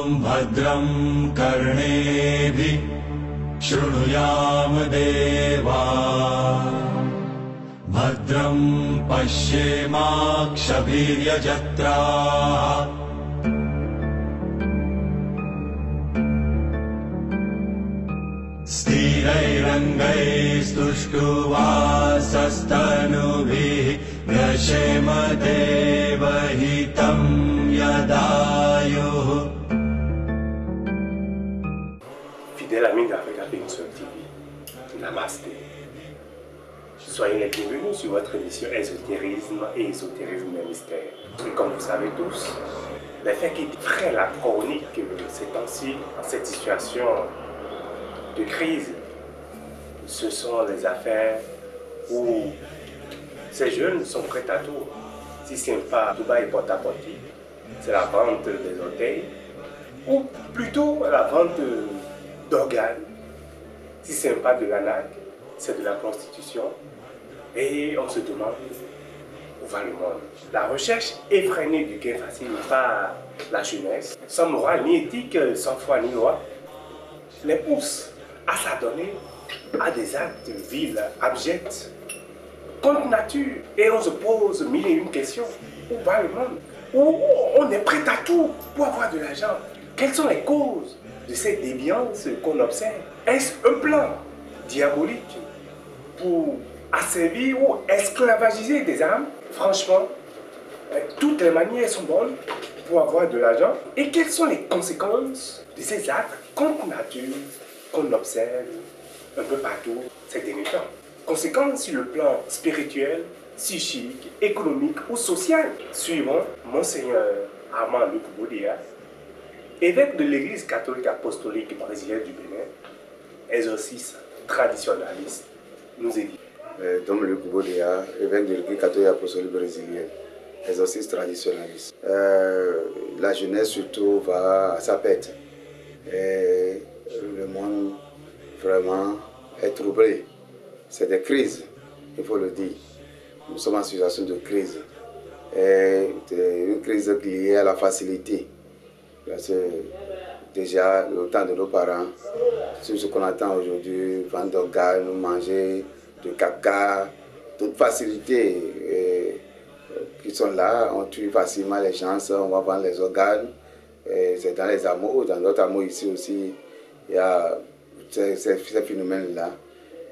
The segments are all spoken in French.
भद्रं कर्णेभिः शृणुयाम देवा भद्रं पश्येमाक्षभिर्यजत्राः स्थिरैरङ्गैस्तुष्टुवासस्तनुभिः व्यशेम देवहितं यदायुः. Fidèles amis d'Africa Péninsule TV, Namasté. Soyez les bienvenus sur votre émission Ésotérisme et Ésotérisme des mystères. Et comme vous savez tous, les faits qui freinent la chronique ces temps-ci, dans cette situation de crise, ce sont les affaires où ces jeunes sont prêts à tout. Si ce n'est pas Dubaï porte-à-porte, c'est la vente des orteils, ou plutôt la vente d'organes. Si ce n'est pas de l'anaque, c'est de la prostitution. Et on se demande où va le monde. La recherche effrénée du gain facile par la jeunesse, sans morale ni éthique, sans foi ni loi, les pousse à s'adonner à des actes vils, abjects, contre nature. Et on se pose mille et une questions. Où va le monde? Où on est prêt à tout pour avoir de l'argent. Quelles sont les causes de cette déviance qu'on observe? Est-ce un plan diabolique pour asservir ou esclavagiser des âmes? Franchement, toutes les manières sont bonnes pour avoir de l'argent. Et quelles sont les conséquences de ces actes contre nature qu'on observe un peu partout ces derniers temps? Conséquences sur le plan spirituel, psychique, économique ou social. Suivant Monseigneur Armand Luc Boudéa, évêque de l'Église catholique apostolique brésilienne du Bénin, exorciste traditionnaliste, nous édite. Dom Luc Boudéa, évêque de l'Église catholique apostolique brésilienne, exorciste traditionnaliste. La jeunesse surtout va à sa pète. Et le monde vraiment est troublé. C'est des crises, il faut le dire. Nous sommes en situation de crise. Et une crise liée à la facilité. Parce que déjà, le temps de nos parents, sur ce qu'on attend aujourd'hui, vendre d'organes, manger de caca, toute facilité qui sont là, on tue facilement les gens, on va vendre les organes. C'est dans les hameaux, dans d'autres hameaux ici aussi, il y a ces phénomènes-là.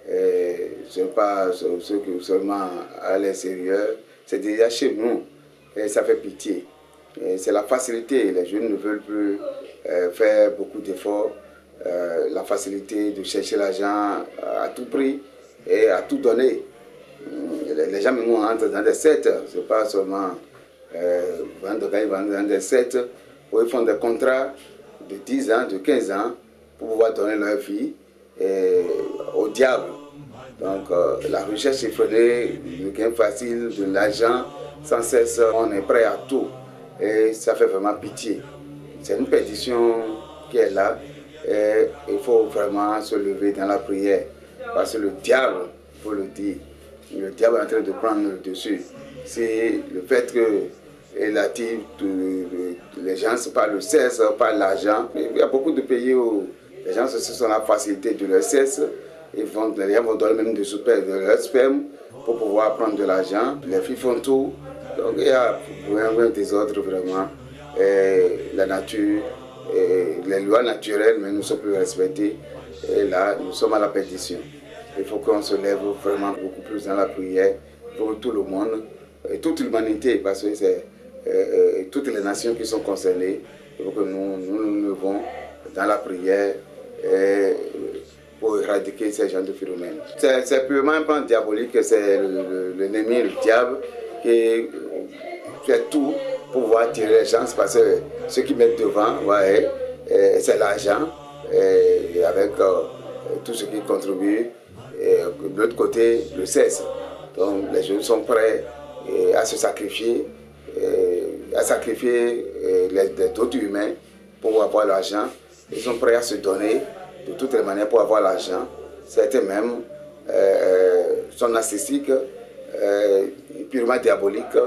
Ce n'est pas ceux qui seulement à l'extérieur, c'est déjà chez nous et ça fait pitié. C'est la facilité, les jeunes ne veulent plus faire beaucoup d'efforts, la facilité de chercher l'argent à tout prix et à tout donner. Les gens même entrent dans des sectes, ce n'est pas seulement vendre dans des sectes où ils font des contrats de 10 ans, de 15 ans pour pouvoir donner leur vie au diable. Donc la recherche effrénée, le gain facile, de l'argent, sans cesse, on est prêt à tout. Et ça fait vraiment pitié. C'est une pétition qui est là et il faut vraiment se lever dans la prière. Parce que le diable, il faut le dire, le diable est en train de prendre le dessus. C'est le fait que il attire les gens par le sexe, par l'argent. Il y a beaucoup de pays où les gens se sont la facilité de leur sexe. Les gens vont donner même de leur sperme pour pouvoir prendre de l'argent. Les filles font tout. Donc il y a un désordre vraiment. Et la nature, et les lois naturelles, mais nous ne sommes plus respectées. Et là, nous sommes à la perdition. Il faut qu'on se lève vraiment beaucoup plus dans la prière pour tout le monde et toute l'humanité, parce que c'est toutes les nations qui sont concernées. Il faut que nous levons dans la prière pour éradiquer ces genres de phénomènes. C'est purement un plan diabolique, c'est l'ennemi, le diable, qui fait tout pour pouvoir tirer les gens, parce que ceux qui mettent devant, ouais, c'est l'argent, et avec tout ce qui contribue, et de l'autre côté, le sexe. Donc les jeunes sont prêts à se sacrifier, d'autres humains pour avoir l'argent. Ils sont prêts à se donner de toutes les manières pour avoir l'argent. Certains même sont narcissiques, purement diaboliques,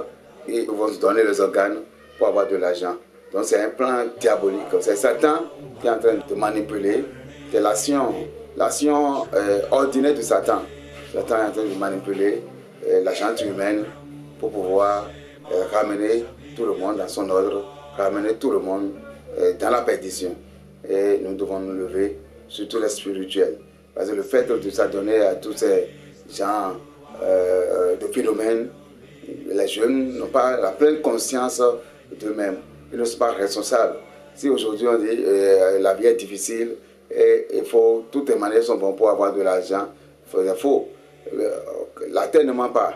et ils vont se donner les organes pour avoir de l'argent. Donc c'est un plan diabolique. C'est Satan qui est en train de manipuler. C'est l'action ordinaire de Satan. Satan est en train de manipuler la gente humaine pour pouvoir ramener tout le monde dans son ordre, ramener tout le monde dans la perdition. Et nous devons nous lever, surtout les spirituels. Parce que le fait de s'adonner à tous ces genres de phénomènes, les jeunes n'ont pas la pleine conscience d'eux-mêmes. Ils ne sont pas responsables. Si aujourd'hui on dit la vie est difficile et il faut, toutes les manières sont bonnes pour avoir de l'argent, c'est faux. La terre ne ment pas.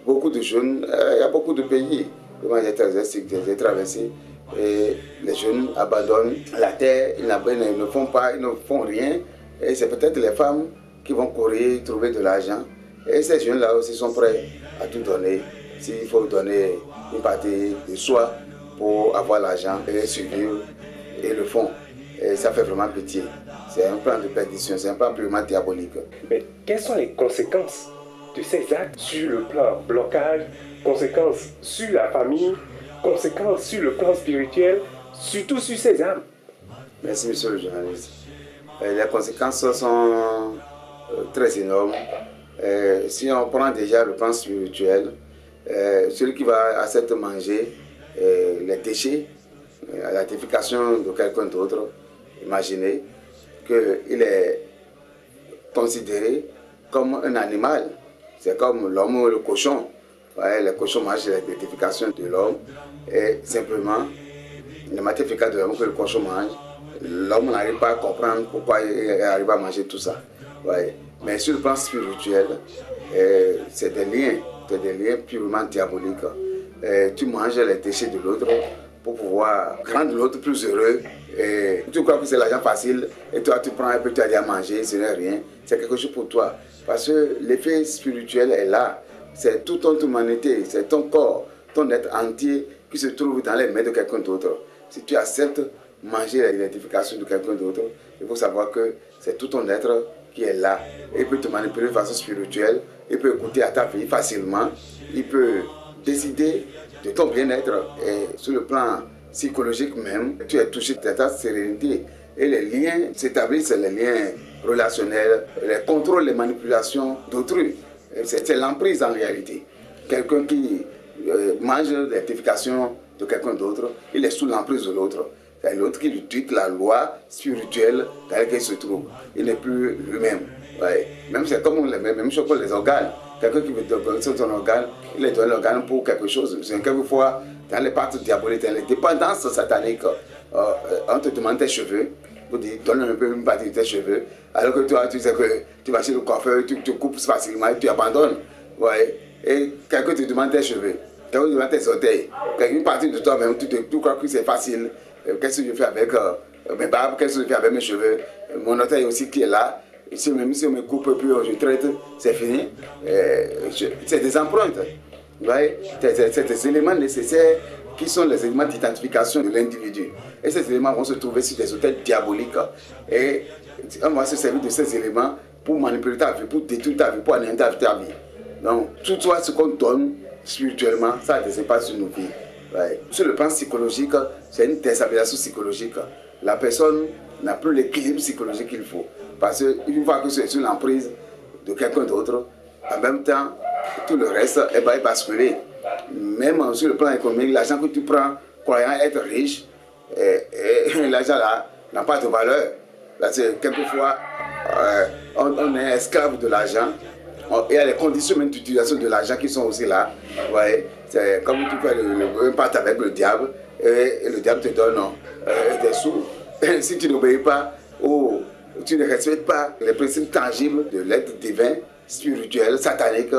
Beaucoup de jeunes, il y a beaucoup de pays, moi j'ai traversé, et les jeunes abandonnent la terre, ils ne font rien. Et c'est peut-être les femmes qui vont courir, trouver de l'argent. Et ces jeunes-là aussi sont prêts à tout donner. S'il faut donner une partie de soi pour avoir l'argent et survivre, et le font. Et ça fait vraiment pitié. C'est un plan de perdition, c'est un plan purement diabolique. Mais quelles sont les conséquences de ces actes sur le plan blocage, conséquences sur la famille, conséquences sur le plan spirituel, surtout sur ces âmes? Merci, monsieur le journaliste. Les conséquences sont très énormes. Si on prend déjà le plan spirituel, celui qui va accepter de manger les déchets, la défécation de quelqu'un d'autre, imaginez qu'il est considéré comme un animal. C'est comme l'homme ou le cochon. Ouais, les cochons mangent les défécations de l'homme et simplement, les matières fécales de l'homme que le cochon mange, l'homme n'arrive pas à comprendre pourquoi il arrive à manger tout ça. Ouais. Mais sur le plan spirituel, c'est des liens purement diaboliques. Tu manges les déchets de l'autre pour pouvoir rendre l'autre plus heureux. Et tu crois que c'est l'argent facile et toi tu prends un peu, tu as dit à manger, ce n'est rien. C'est quelque chose pour toi. Parce que l'effet spirituel est là. C'est toute ton humanité, c'est ton corps, ton être entier qui se trouve dans les mains de quelqu'un d'autre. Si tu acceptes manger l'identification de quelqu'un d'autre, il faut savoir que c'est tout ton être qui est là. Il peut te manipuler de façon spirituelle, il peut écouter à ta vie facilement, il peut décider de ton bien-être. Et sur le plan psychologique même, tu es touché de ta sérénité. Et les liens s'établissent, les liens relationnels, les contrôles, les manipulations d'autrui. C'est l'emprise en réalité. Quelqu'un qui mange l'identification de quelqu'un d'autre, il est sous l'emprise de l'autre. C'est l'autre qui lui dicte la loi spirituelle dans laquelle il se trouve. Il n'est plus lui-même. Ouais. Même c'est comme la même chose pour les organes. Quelqu'un qui veut donner son organe, il est donné l'organe pour quelque chose. C'est quelquefois dans les parties diaboliques, dans les dépendances sataniques, on te demande tes cheveux, on te dit donne un peu une partie de tes cheveux, alors que toi tu sais que tu vas chez le coiffeur, tu te coupes facilement et tu abandonnes. Ouais. Et quelqu'un te demande tes cheveux, quelqu'un te demande tes orteils, une partie de toi-même, tu crois que c'est facile. Qu'est-ce que je fais avec mes barbes, qu'est-ce que je fais avec mes cheveux, mon orteil aussi qui est là. Si même si on me coupe plus, je traite, c'est fini. C'est des empreintes. C'est des éléments nécessaires qui sont les éléments d'identification de l'individu. Et ces éléments vont se trouver sur des hôtels diaboliques. Et on va se servir de ces éléments pour manipuler ta vie, pour détruire ta vie, pour anéantir ta vie. Donc, tout ce qu'on donne spirituellement, ça ne pas sur nos vies. Ouais. Sur le plan psychologique, c'est une déstabilisation psychologique. La personne n'a plus l'équilibre psychologique qu'il faut. Parce qu'une fois que c'est sur l'emprise de quelqu'un d'autre, en même temps, tout le reste va basculer. Même sur le plan économique, l'argent que tu prends, croyant être riche, l'argent là n'a pas de valeur. Parce que quelquefois, on est esclave de l'argent. Il y a les conditions même d'utilisation de l'argent qui sont aussi là. Ouais. C'est comme tu fais un pacte avec le diable et le diable te donne des sous. Si tu n'obéis pas ou tu ne respectes pas les principes tangibles de l'être divin, spirituel, satanique,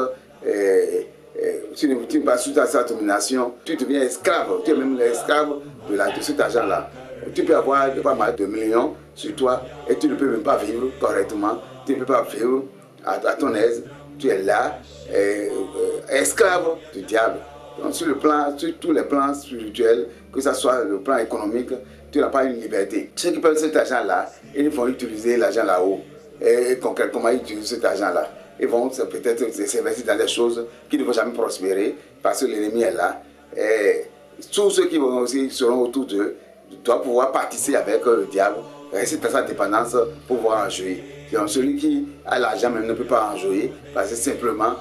tu ne vas sous sa domination, tu deviens esclave. Tu es même l'esclave de cet argent-là. Tu peux avoir pas mal de millions sur toi et tu ne peux même pas vivre correctement. Tu ne peux pas vivre à ton aise. Tu es là, esclave du diable. Donc sur tous les plans spirituels, que ce soit le plan économique, tu n'as pas une liberté. Ceux qui prennent cet argent-là, ils vont utiliser l'argent là-haut. Et concrètement, ils utilisent cet argent-là. Ils vont peut-être s'investir dans des choses qui ne vont jamais prospérer parce que l'ennemi est là. Et tous ceux qui vont aussi seront autour d'eux doivent pouvoir participer avec le diable, rester dans sa dépendance pour pouvoir en jouer. Donc, celui qui a l'argent même ne peut pas en jouer parce que simplement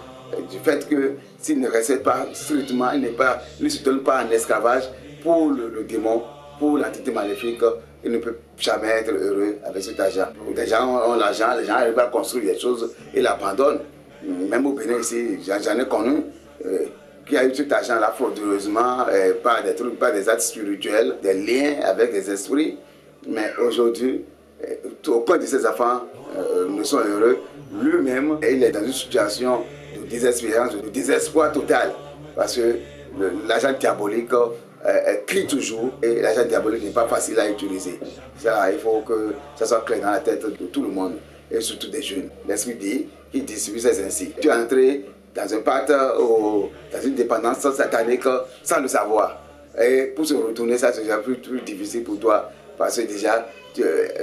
du fait que s'il ne reste pas strictement, il ne se donne pas en esclavage pour le démon, pour l'entité maléfique, il ne peut jamais être heureux avec cet argent. Les gens ont l'argent, les gens arrivent à construire des choses et l'abandonnent. Même au Bénin ici, j'en ai connu qui a eu cet argent-là frauduleusement par des trucs, par des actes spirituels, des liens avec des esprits. Mais aujourd'hui, aucun de ces enfants ne sont heureux. Lui-même, il est dans une situation de désespérance, de désespoir total. Parce que l'agent diabolique crie toujours et l'agent diabolique n'est pas facile à utiliser. Ça, il faut que ça soit clair dans la tête de tout le monde et surtout des jeunes. L'esprit dit qu'il distribue ses ainsi. Tu es entré dans un pacte, dans une dépendance satanique sans le savoir. Et pour se retourner, ça c'est déjà plus difficile pour toi. Parce que déjà,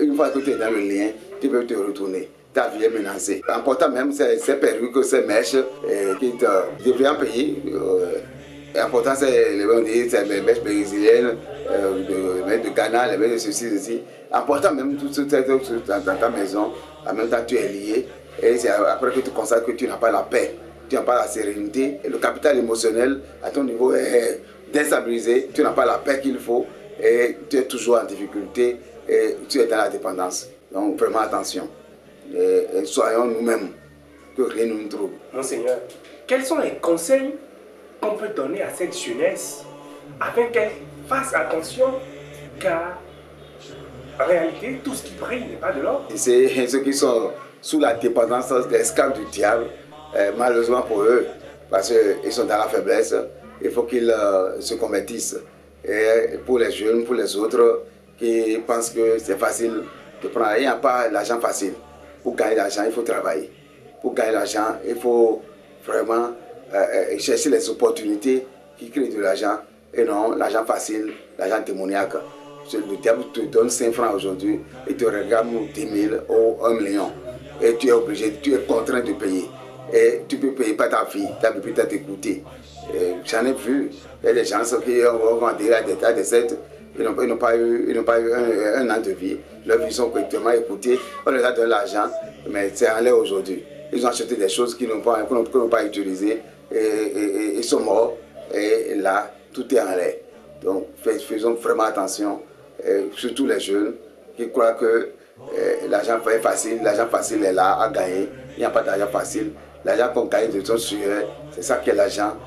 une fois que tu es dans le lien, tu peux te retourner. Ta vie est menacée. Important même, ces perruques, ces mèches qui te devraient payer. Important, c'est les mèches brésiliennes, les mèches de Ghana, les mèches de ceci. Important même, tout dans ta maison, en même temps tu es lié. Et c'est après que tu constates que tu n'as pas la paix, tu n'as pas la sérénité. Et le capital émotionnel à ton niveau est déstabilisé, tu n'as pas la paix qu'il faut et tu es toujours en difficulté et tu es dans la dépendance. Donc vraiment attention. Et soyons nous-mêmes, que rien ne nous trouble. Monseigneur, quels sont les conseils qu'on peut donner à cette jeunesse afin qu'elle fasse attention, car en réalité, tout ce qui brille n'est pas de l'or. C'est ceux qui sont sous la dépendance des esclaves du diable, malheureusement pour eux, parce qu'ils sont dans la faiblesse, il faut qu'ils se convertissent. Et pour les jeunes, pour les autres qui pensent que c'est facile de prendre, il n'y a pas l'argent facile. Pour gagner l'argent, il faut travailler. Pour gagner l'argent, il faut vraiment chercher les opportunités qui créent de l'argent et non l'argent facile, l'argent démoniaque. Le diable te donne 5 francs aujourd'hui et te réclame 10 000 ou 1 million. Et tu es obligé, tu es contraint de payer. Et tu peux payer pas ta fille, ta pupille t'a t'écouter. J'en ai vu, il y a des gens qui ont vendu à des sectes, ils n'ont pas eu un an de vie. Leurs vies sont correctement écoutées, on leur a donné l'argent, mais c'est en l'air aujourd'hui. Ils ont acheté des choses qu'ils n'ont pas utilisées et ils sont morts. Et là, tout est en l'air. Donc faisons vraiment attention, surtout les jeunes qui croient que l'argent facile est là à gagner. Il n'y a pas d'argent facile. L'argent qu'on gagne de son sueur, c'est ça qui est l'argent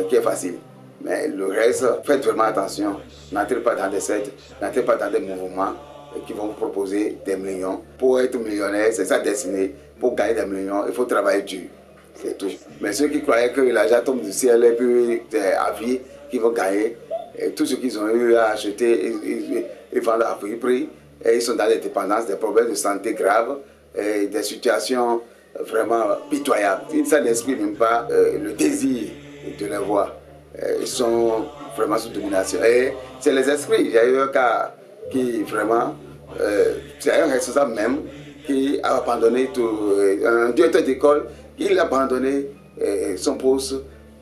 qui est facile. Mais le reste, faites vraiment attention. N'entrez pas dans des sectes, n'entrez pas dans des mouvements qui vont vous proposer des millions. Pour être millionnaire, c'est sa destinée. Pour gagner des millions, il faut travailler dur. C'est tout. Mais ceux qui croyaient que l'argent tombe du ciel et puis c'est à vie qu'ils vont gagner, et tout ce qu'ils ont eu à acheter, ils vendent à prix. Et ils sont dans des dépendances, des problèmes de santé graves, et des situations vraiment pitoyables. Ça n'exprime même pas le désir de les voir. Ils sont vraiment sous domination. Et c'est les esprits. Il y a eu un cas qui vraiment, c'est un responsable même qui a abandonné tout, un directeur d'école, il a abandonné son poste,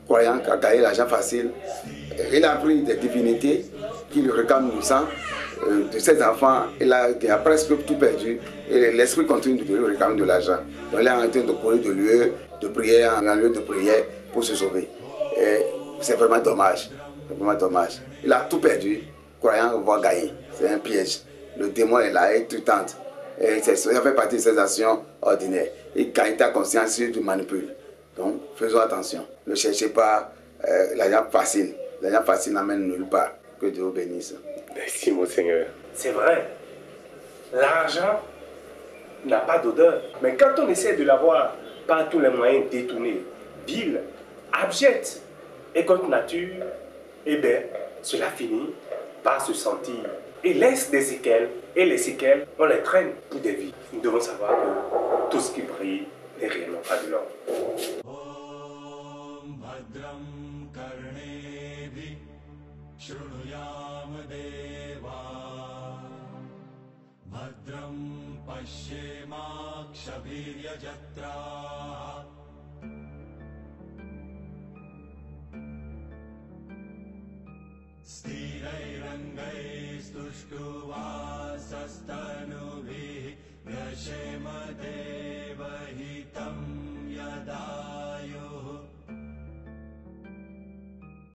croyant qu'à gagner l'argent facile. Il a pris des divinités qui lui réclament du sang. De ses enfants, il a presque tout perdu et l'esprit continue de lui réclamer de l'argent. Donc il est en train de courir de lieu de prière en lieu de prière pour se sauver. C'est vraiment dommage. C'est vraiment dommage. Il a tout perdu, croyant avoir gagné. C'est un piège. Le démon est là et tu tentes. Et ça fait partie de ses actions ordinaires. Il gagne ta conscience, il te manipule. Donc faisons attention. Ne cherchez pas l'argent facile. L'argent facile n'amène nulle part. Que Dieu vous bénisse. Merci, Monseigneur. C'est vrai. L'argent n'a pas d'odeur. Mais quand on essaie de l'avoir par tous les moyens détournés, vils, abjects et contre nature, eh bien, cela finit par se sentir et laisse des séquelles. Et les séquelles, on les traîne pour des vies. Nous devons savoir que tout ce qui brille n'est réellement pas de l'or. शृणुयाम देवा भद्रं पश्येमाक्षभिर्यजत्राः गङ्गैस्तुष्टुवासस्तनुभिः व्यशेमते